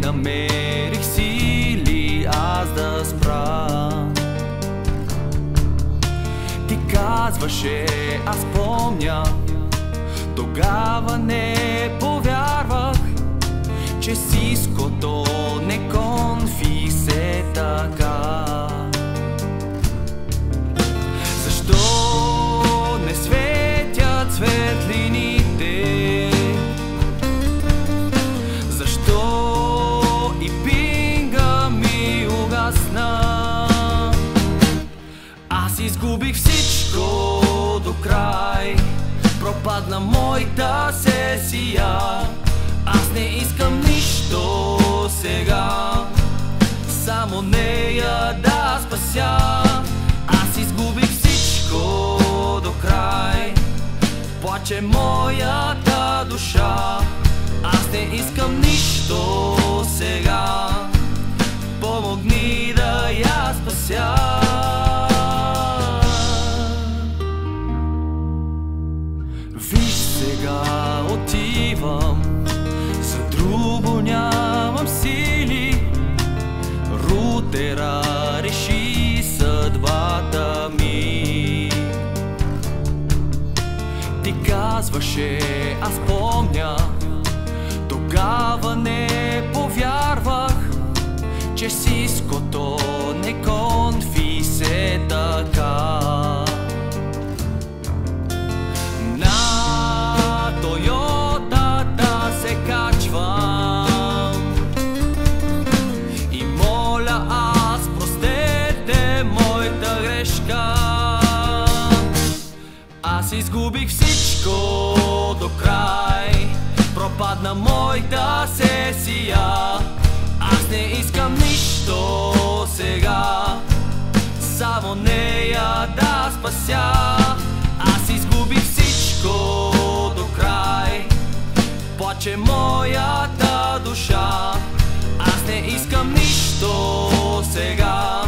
намерих сили аз да спра. Ти казваше, аз помня, тогава не повярвах, че сиското не конфи се така. Защо не светят светлините? Защо и пинга ми угасна? Аз изгубих всичко до край, пропадна моята сесия. Аз не искам нищо сега, само нея да спася. Аз изгубих всичко до край, плаче моята душа. Аз не искам нищо сега, помогни да я спася. Виж, сега отивам, за друго нямам сили. Рутера реши съдбата ми. Ти казваше, аз помня, тогава не повярвах, че сиското не конфи се така. Аз изгубих всичко до край, пропадна моята сесия. Аз не искам нищо сега, само нея да спася. Аз изгубих всичко до край, плаче моята душа. Аз не искам нищо сега,